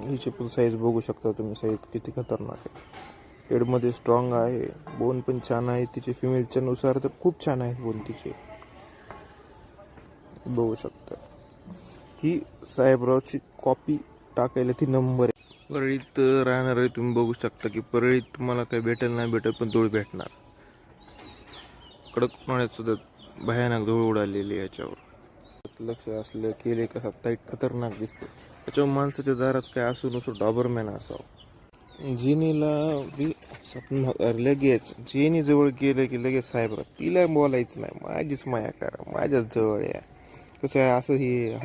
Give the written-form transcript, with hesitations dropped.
हिची पण साईज बघू शकता तुम्ही, साईज किती खतरनाक आहे. हेडमध्ये स्ट्रॉंग आहे, बोन पण छान आहे तिचे. फिमेलच्या नुसार तर खूप छान आहे बोन तिचे, बघू शकता. ही साहेबरावची कॉपी टाकायला ती नंबर आहे. परळीत राहणार आहे तुम्ही बघू शकता की परळीत तुम्हाला काही भेटेल नाही भेटेल, पण धूळ भेटणार. कडक उन्हाळ्यात सुद्धा भयानक धूळ उडालेली याच्यावर. लक्ष असलं केले कसा टाईट खतरनाक दिसतो. त्याच्यावर माणसाच्या दारात काय असू नसो डॉबरमॅन असावं. जिनीला लगेच जिनी जवळ गेलं की लगेच साहेबराव, तिला बोलायचं नाही, माझीच माया करा, माझ्याच जवळ या. कसं आहे असं ही